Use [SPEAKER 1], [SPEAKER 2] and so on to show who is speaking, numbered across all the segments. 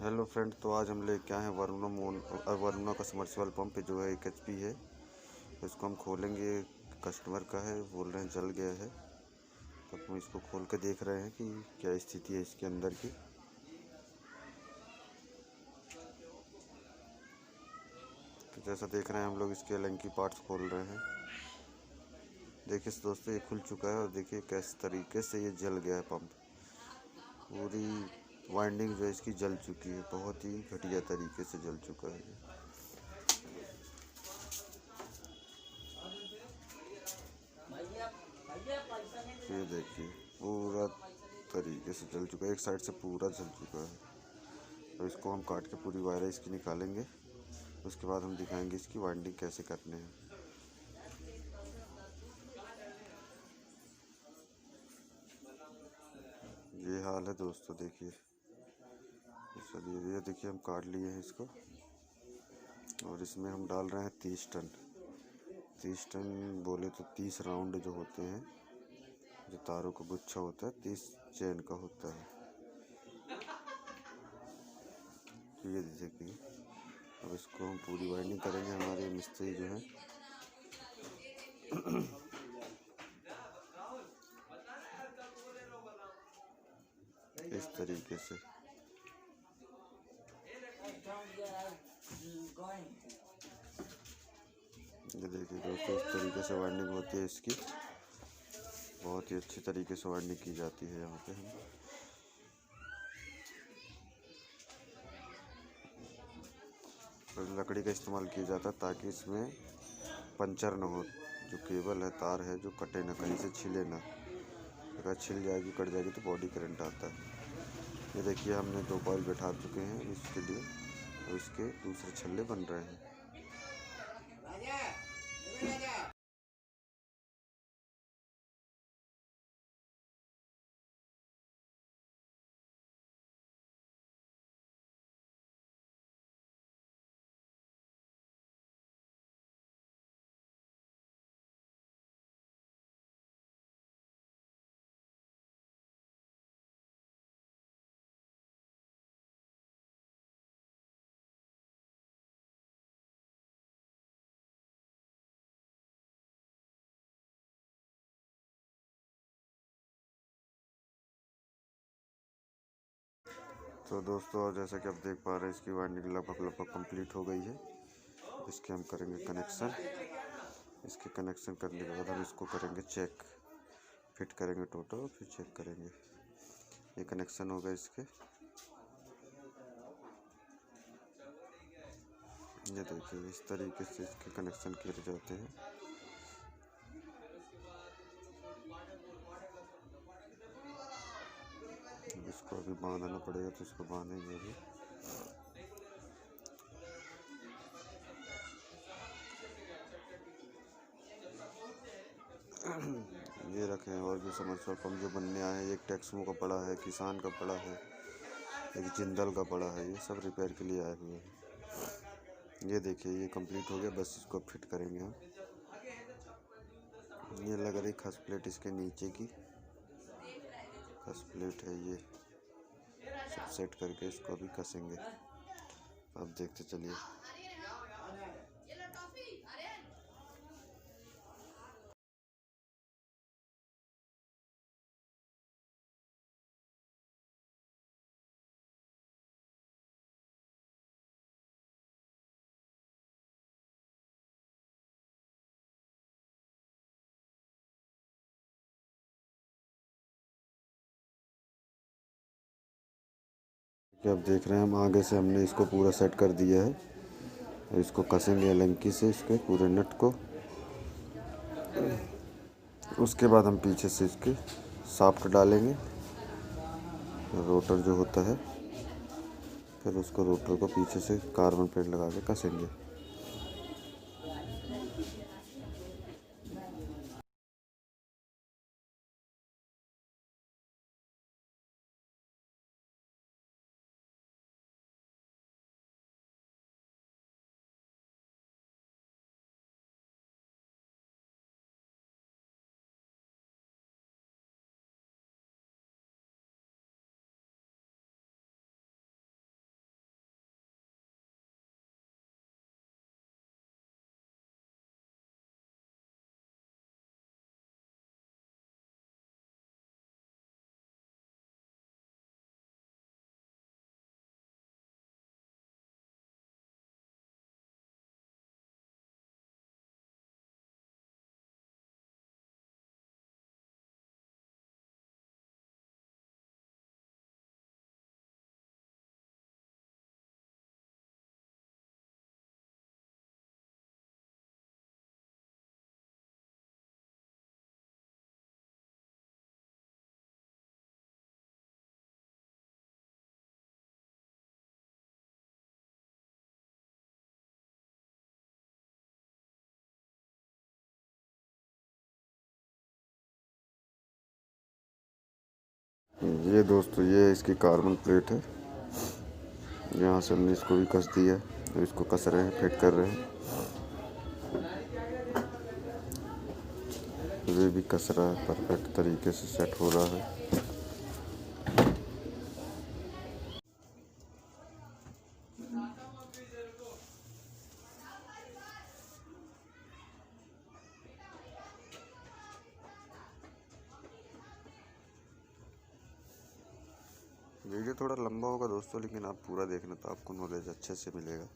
[SPEAKER 1] Hello friend, तो आज हम लेके आए हैं वरुणा का सबमर्सिबल पंप जो है 1 HP है। इसको हम खोलेंगे। कस्टमर का है, बोल रहे हैं जल गया है। तो हम इसको खोल के देख रहे हैं कि क्या स्थिति है इसके अंदर की। तो जैसा देख रहे हैं हम लोग इसके लंकी पार्ट्स खोल रहे हैं। देखिए दोस्तों, ये खुल चुका है और देखिए किस तरीके से ये जल गया है पंप। पूरी वाइंडिंग जो है इसकी जल चुकी है, बहुत ही घटिया तरीके से जल चुका है ये देखिए पूरा तरीके से जल चुका है, एक साइड से पूरा जल चुका है। तो इसको हम काट के पूरी वायर इसकी निकालेंगे। उसके बाद हम दिखाएंगे इसकी वाइंडिंग कैसे करने हैं। ये हाल है दोस्तों, देखिए। चलिए, ये देखिए हम काट लिए हैं इसको और इसमें हम डाल रहे हैं 30 टन। 30 टन बोले तो 30 राउंड जो होते हैं, जो तारों का गुच्छा होता है, 30 चेन का होता है। तो ये देखिए, अब इसको हम पूरी वाइंडिंग करेंगे। हमारे मिस्त्री जो हैं इस तरीके से। ये देखिए दोस्तों, इस तरीके से वाइंडिंग होती है इसकी। बहुत ही अच्छी तरीके से वाइंडिंग की जाती है यहाँ पे। हम लकड़ी का इस्तेमाल किया जाता है ताकि इसमें पंचर ना हो। जो केबल है, तार है, जो कटे ना, कहीं से छिले ना। अगर छिल जाएगी, कट जाएगी तो बॉडी करंट आता है। ये देखिए, हमने 2 कॉइल बैठा चुके हैं इसके लिए और इसके दूसरे छल्ले बन रहे हैं। तो दोस्तों, जैसा कि आप देख पा रहे हैं, इसकी वाइंडिंग लगभग कंप्लीट हो गई है। इसके हम करेंगे कनेक्शन। इसके कनेक्शन करने के बाद हम इसको करेंगे चेक, फिट करेंगे टोटल, फिर चेक करेंगे। ये कनेक्शन होगा इसके। ये देखिए, इस तरीके से इसके कनेक्शन किए जाते हैं। इसको अभी बांधना पड़ेगा, तो इसको बांधेंगे अभी। ये रखे हैं और भी समरसेबल पंप जो बनने आए हैं। एक टेक्समो का पड़ा है, किसान का पड़ा है, एक जिंदल का पड़ा है। ये सब रिपेयर के लिए आए हुए हैं। ये देखिए, ये कंप्लीट हो गया, बस इसको फिट करेंगे हम। ये लग रही खस प्लेट इसके नीचे की खस प्लेट है। ये सब सेट करके इसको अभी कसेंगे। अब देखते चलिए। कि अब देख रहे हैं हम, आगे से हमने इसको पूरा सेट कर दिया है। इसको कसेंगे लंकी से, इसके पूरे नट को। उसके बाद हम पीछे से इसके शाफ्ट डालेंगे, रोटर जो होता है। फिर उसको रोटर को पीछे से कार्बन प्लेट लगा के कसेंगे। ये दोस्तों ये इसकी कार्बन प्लेट है। यहाँ से हमने इसको भी कस दिया है, इसको कस रहे हैं, फिट कर रहे हैं। ये भी कस रहा है, परफेक्ट तरीके से सेट हो रहा है। वीडियो थोड़ा लंबा होगा दोस्तों, लेकिन आप पूरा देखना तो आपको नॉलेज अच्छे से मिलेगा।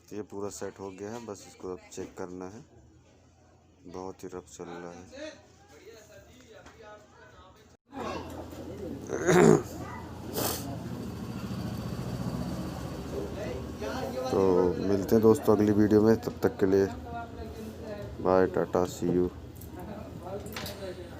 [SPEAKER 1] ये पूरा सेट हो गया है, बस इसको अब चेक करना है। बहुत ही रफ चल रहा है। तो मिलते हैं दोस्तों अगली वीडियो में, तब तक के लिए बाय, टाटा, सी यू।